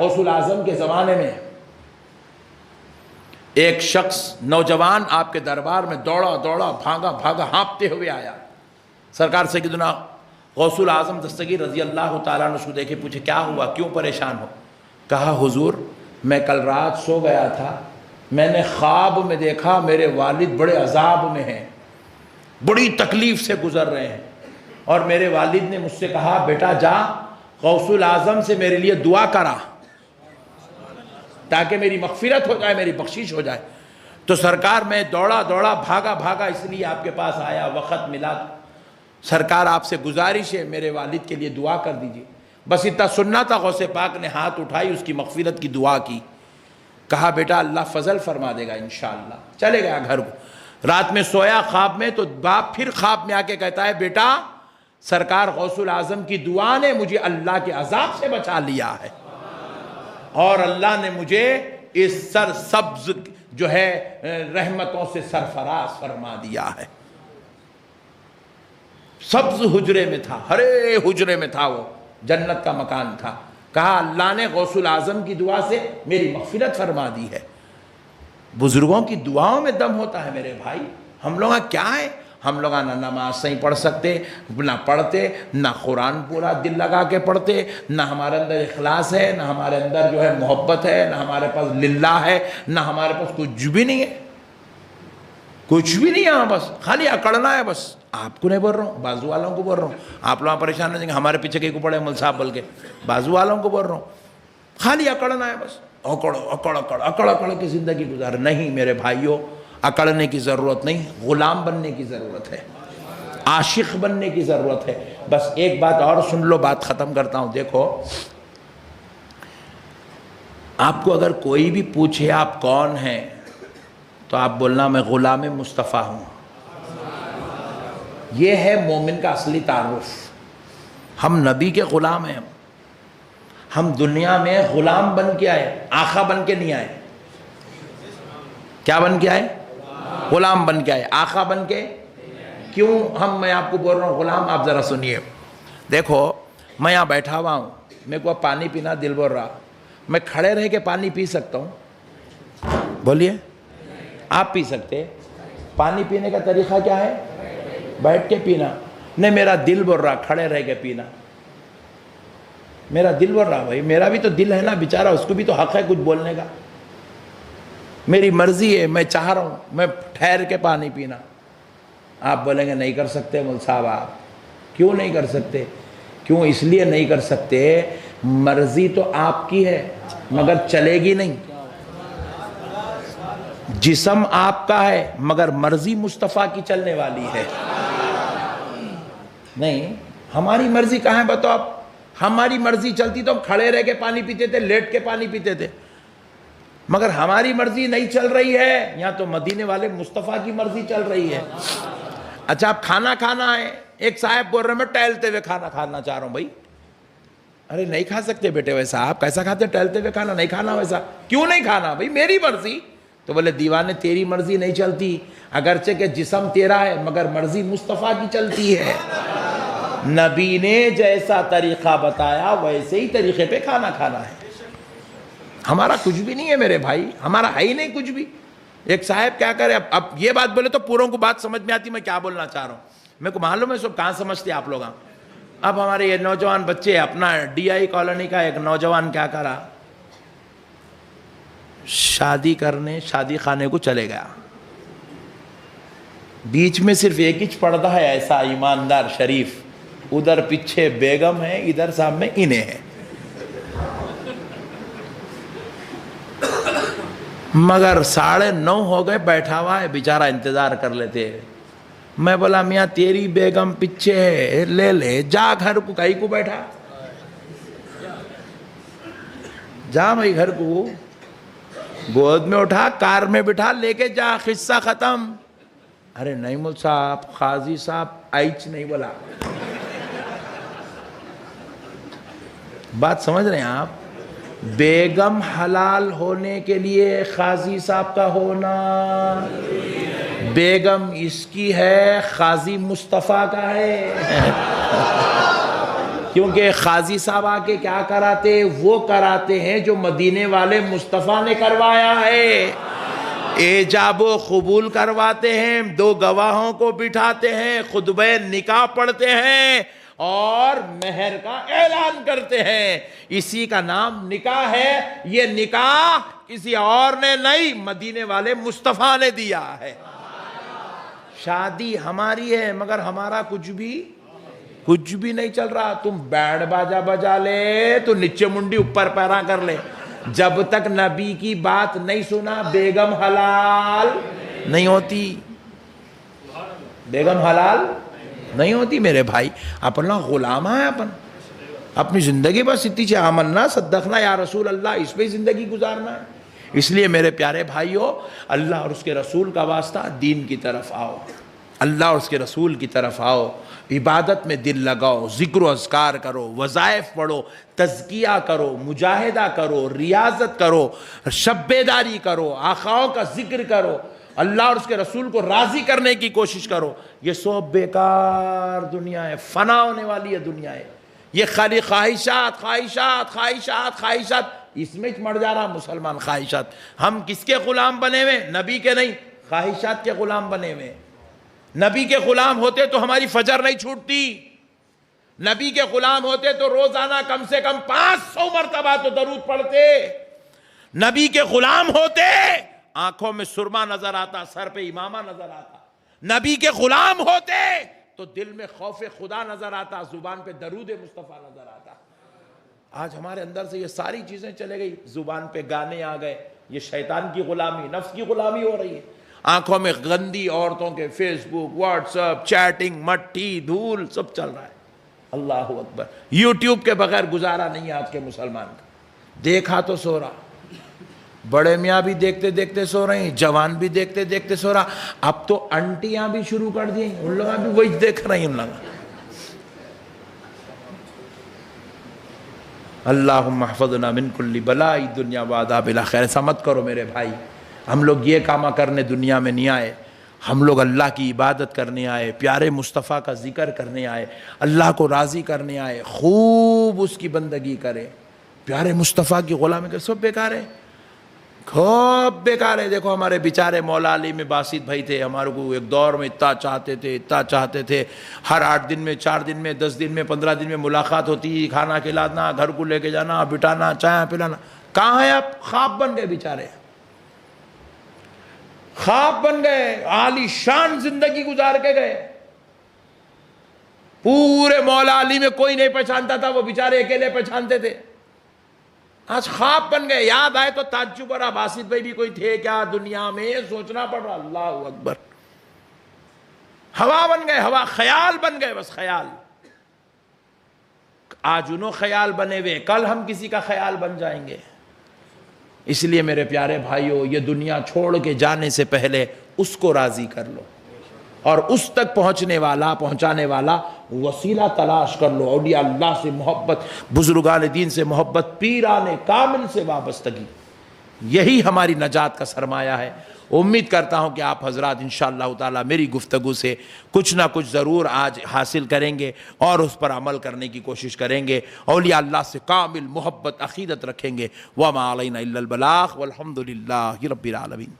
غوث الاعظم کے زمانے میں ایک شخص نوجوان آپ کے دربار میں دوڑا بھاگا ہانپتے ہوئے آیا. سرکار سیدنا غوث الاعظم دستگیر رضی اللہ تعالیٰ عنہ کو دیکھے پوچھے کیا ہوا، کیوں پریشان ہو؟ کہا حضور میں کل رات سو گیا تھا، میں نے خواب میں دیکھا میرے والد بڑے عذاب میں ہیں، بڑی تکلیف سے گزر رہے ہیں، اور میرے والد نے مجھ سے کہا بیٹا جا غوث الاعظم سے میرے لیے دعا کرا تاکہ میری مغفرت ہو جائے، میری بخشش ہو جائے. تو سرکار میں دوڑا بھاگا اس لیے آپ کے پاس آیا، وقت ملا. سرکار آپ سے گزارش ہے میرے والد کے لیے دعا کر دیجئے. بس اتنا سننا تھا. غوث پاک نے ہاتھ اٹھائی، اس کی مغفرت کی دعا کی. کہا بیٹا اللہ فضل فرما دے گا انشاءاللہ. چلے گیا گھر کو. رات میں سویا خواب میں، تو باپ پھر خواب میں آ کے کہتا ہے بیٹا سرکار غوث الاعظم کی دعا نے مجھے اللہ کے عذاب سے بچا لیا ہے، اور اللہ نے مجھے اس سرسبز جو ہے رحمتوں سے سرفراز فرما دیا ہے. سبز حجرے میں تھا، ہرے حجرے میں تھا، وہ جنت کا مکان تھا. کہا اللہ نے غوث الاعظم کی دعا سے میری مغفرت فرما دی ہے. بزرگوں کی دعاؤں میں دم ہوتا ہے میرے بھائی. ہم لوگ کیا ہے، ہم لوگ نہ نماز صحیح پڑھ سکتے، نہ پڑھتے، نہ قرآن پورا دل لگا کے پڑھتے، نہ ہمارے اندر اخلاص ہے، نہ ہمارے اندر جو ہے محبت ہے، نہ ہمارے پاس للہ ہے، نہ ہمارے پاس کچھ بھی نہیں ہے. کچھ بھی نہیں ہے، بس خالی اکڑنا ہے. بس آپ کو نہیں بول رہا ہوں، بازو والوں کو بول رہا ہوں. آپ لوگ پریشان ہو جائیں گے ہمارے پیچھے کہیں کو پڑے مول صاحب بول کے. بازو والوں کو بول رہا ہوں، خالی اکڑنا ہے. بس اکڑ کی زندگی گزار. نہیں میرے بھائیوں، اکڑنے کی ضرورت نہیں، غلام بننے کی ضرورت ہے، عاشق بننے کی ضرورت ہے. بس ایک بات اور سن لو، بات ختم کرتا ہوں. دیکھو آپ کو اگر کوئی بھی پوچھے آپ کون ہیں تو آپ بولنا میں غلام مصطفیٰ ہوں. یہ ہے مومن کا اصلی تعارف. ہم نبی کے غلام ہیں. ہم دنیا میں غلام بن کے آئے، آقا بن کے نہیں آئے. کیا بن کے آئے؟ غلام بن کے آئے، آقا بن کے. کیوں میں آپ کو بول رہا ہوں غلام؟ آپ ذرا سنیے. دیکھو میں یہاں بیٹھا ہوا ہوں، میرے کو پانی پینا دل بول رہا، میں کھڑے رہ کے پانی پی سکتا ہوں؟ بولیے. آپ پی سکتے؟ پانی پینے کا طریقہ کیا ہے؟ بیٹھ کے پینا. نہیں، میرا دل بول رہا کھڑے رہ کے پینا. میرا دل بول رہا بھائی، میرا بھی تو دل ہے نا بیچارہ، اس کو بھی تو حق ہے کچھ بولنے کا. میری مرضی ہے، میں چاہ رہا ہوں میں ٹھہر کے پانی پینا. آپ بولیں گے نہیں کر سکتے مول صاحب. آپ کیوں نہیں کر سکتے؟ کیوں؟ اس لیے نہیں کر سکتے، مرضی تو آپ کی ہے مگر چلے گی نہیں. جسم آپ کا ہے مگر مرضی مصطفیٰ کی چلنے والی ہے. نہیں، ہماری مرضی کہاں ہے بتاؤ آپ؟ ہماری مرضی چلتی تو ہم کھڑے رہ کے پانی پیتے تھے، لیٹ کے پانی پیتے تھے. مگر ہماری مرضی نہیں چل رہی ہے، یہاں تو مدینے والے مصطفیٰ کی مرضی چل رہی ہے. اچھا آپ کھانا کھانا ہے، ایک صاحب بول رہے ہیں میں ٹہلتے ہوئے کھانا کھانا چاہ رہا ہوں. بھائی ارے نہیں کھا سکتے بیٹے ویسا. آپ کیسا کھاتے؟ ٹہلتے ہوئے کھانا نہیں کھانا ویسا. کیوں نہیں کھانا بھائی؟ میری مرضی. تو بولے دیوانے تیری مرضی نہیں چلتی، اگرچہ کہ جسم تیرا ہے مگر مرضی مصطفیٰ کی چلتی ہے. نبی نے جیسا طریقہ بتایا ویسے ہی طریقے پہ کھانا کھانا ہے. ہمارا کچھ بھی نہیں ہے میرے بھائی، ہمارا ہے ہی نہیں کچھ بھی. ایک صاحب کیا کرے، اب یہ بات بولے تو پوروں کو بات سمجھ میں آتی میں کیا بولنا چاہ رہا ہوں. میرے کو معلوم ہے سب کہاں سمجھتے آپ لوگ. اب ہمارے یہ نوجوان بچے، اپنا ڈی آئی کالونی کا ایک نوجوان کیا کرا، شادی کرنے شادی خانے کو چلے گیا. بیچ میں صرف ایک ہی پردہ ہے ایسا ایماندار شریف، ادھر پیچھے بیگم ہے، ادھر سامنے انہیں ہے. مگر 9:30 ہو گئے، بیٹھا ہوا ہے بیچارہ، انتظار کر لیتے. میں بولا میاں تیری بیگم پیچھے ہے، لے لے جا گھر کو. کہیں کو بیٹھا، جا بھائی گھر کو، گود میں اٹھا، کار میں بٹھا، لے کے جا، قصہ ختم. ارے نہیں مول صاحب، قاضی صاحب ایچ نہیں بولا. بات سمجھ رہے ہیں آپ؟ بیگم حلال ہونے کے لیے قاضی صاحب کا ہونا، بیگم اس کی ہے، قاضی مصطفیٰ کا ہے. کیونکہ قاضی صاحب آ کے کیا کراتے؟ وہ کراتے ہیں جو مدینے والے مصطفیٰ نے کروایا ہے۔ ایجاب و قبول کرواتے ہیں، 2 گواہوں کو بٹھاتے ہیں، خطبہ نکاح پڑھتے ہیں اور مہر کا اعلان کرتے ہیں۔ اسی کا نام نکاح ہے۔ یہ نکاح کسی اور نے نہیں، مدینے والے مصطفیٰ نے دیا ہے۔ شادی ہماری ہے مگر ہمارا کچھ بھی نہیں چل رہا۔ تم بینڈ باجا بجا لے تو نیچے منڈی اوپر پیرا کر لے، جب تک نبی کی بات نہیں سنا بیگم حلال نہیں ہوتی۔ بیگم حلال نہیں ہوتی میرے بھائی۔ اپنا غلام ہے، اپنی زندگی بس اتنی چاہے آمنا صدقنا یا رسول اللہ، اس پہ زندگی گزارنا ہے۔ اس لیے میرے پیارے بھائیوں، اللہ اور اس کے رسول کا واسطہ، دین کی طرف آؤ، اللہ اور اس کے رسول کی طرف آؤ، عبادت میں دل لگاؤ، ذکر و اذکار کرو، وظائف پڑھو، تزکیہ کرو، مجاہدہ کرو، ریاضت کرو، شب بیداری کرو، آقاؤں کا ذکر کرو، اللہ اور اس کے رسول کو راضی کرنے کی کوشش کرو۔ یہ سب بیکار دنیا ہے، فنا ہونے والی ہے دنیا ہے۔ یہ خالی خواہشات خواہشات خواہشات خواہشات، اس میں مر جا رہا مسلمان۔ خواہشات، ہم کس کے غلام بنے ہوئے؟ نبی کے نہیں، خواہشات کے غلام بنے ہوئے۔ نبی کے غلام ہوتے تو ہماری فجر نہیں چھوٹتی، نبی کے غلام ہوتے تو روزانہ کم سے کم 500 مرتبہ تو درود پڑھتے۔ نبی کے غلام ہوتے آنکھوں میں سرما نظر آتا، سر پہ امامہ نظر آتا۔ نبی کے غلام ہوتے تو دل میں خوف خدا نظر آتا، زبان پہ درود مصطفیٰ نظر آتا۔ آج ہمارے اندر سے یہ ساری چیزیں چلے گئی، زبان پہ گانے آ گئے، یہ شیطان کی غلامی، نفس کی غلامی ہو رہی ہے۔ آنکھوں میں گندی عورتوں کے فیس بک، واٹس ایپ، چیٹنگ، مٹی دھول سب چل رہا ہے۔ اللہ اکبر۔ یوٹیوب کے بغیر گزارا نہیں ہے آج کے مسلمان کا۔ دیکھا تو سو رہا، بڑے میاں بھی دیکھتے دیکھتے سو رہے ہیں، جوان بھی دیکھتے دیکھتے سو رہا، اب تو انٹیاں بھی شروع کر دی، ان لوگاں بھی وہی دیکھ رہی ہیں۔ ان لوگاں اللہم احفظنا من کل بلاء دنیا و عذاب الاخرہ۔ ایسا مت کرو میرے بھائی، ہم لوگ یہ کامہ کرنے دنیا میں نہیں آئے، ہم لوگ اللہ کی عبادت کرنے آئے، پیارے مصطفیٰ کا ذکر کرنے آئے، اللہ کو راضی کرنے آئے، خوب اس کی بندگی کرے، پیارے مصطفیٰ کی غلامی کرے۔ سب بیکار ہے، خوب بیکار ہے۔ دیکھو ہمارے بیچارے مولا علی میں باسط بھائی تھے، ہمارے کو ایک دور میں اتنا چاہتے تھے، ہر 8 دن میں، 4 دن میں، 10 دن میں، 15 دن میں ملاقات ہوتی، کھانا کھلانا، گھر کو لے کے جانا، بٹانا، چائے پلانا۔ کہاں ہے اب؟ خواب بن گئے بیچارے، خواب بن گئے، عالی شان زندگی گزار کے گئے۔ پورے مولا علی میں کوئی نہیں پہچانتا تھا، وہ بیچارے اکیلے پہچانتے تھے۔ آج خواب بن گئے، یاد آئے تو تعجب ہو رہا، باسط بھائی بھی کوئی تھے کیا دنیا میں، سوچنا پڑ رہا۔ اللہ اکبر۔ ہوا بن گئے، ہوا، خیال بن گئے، بس خیال۔ آج انہوں خیال بنے ہوئے، کل ہم کسی کا خیال بن جائیں گے۔ اس لیے میرے پیارے بھائیوں، یہ دنیا چھوڑ کے جانے سے پہلے اس کو راضی کر لو، اور اس تک پہنچانے والا وسیلہ تلاش کر لو۔ اولیاء اللہ سے محبت، بزرگان دین سے محبت، پیران کامل سے وابستگی، یہی ہماری نجات کا سرمایہ ہے۔ امید کرتا ہوں کہ آپ حضرات انشاءاللہ تعالی میری گفتگو سے کچھ نہ کچھ ضرور آج حاصل کریں گے اور اس پر عمل کرنے کی کوشش کریں گے، اولیاء اللہ سے کامل محبت عقیدت رکھیں گے۔ وما علینا الا البلاغ والحمد للہ رب العالمین۔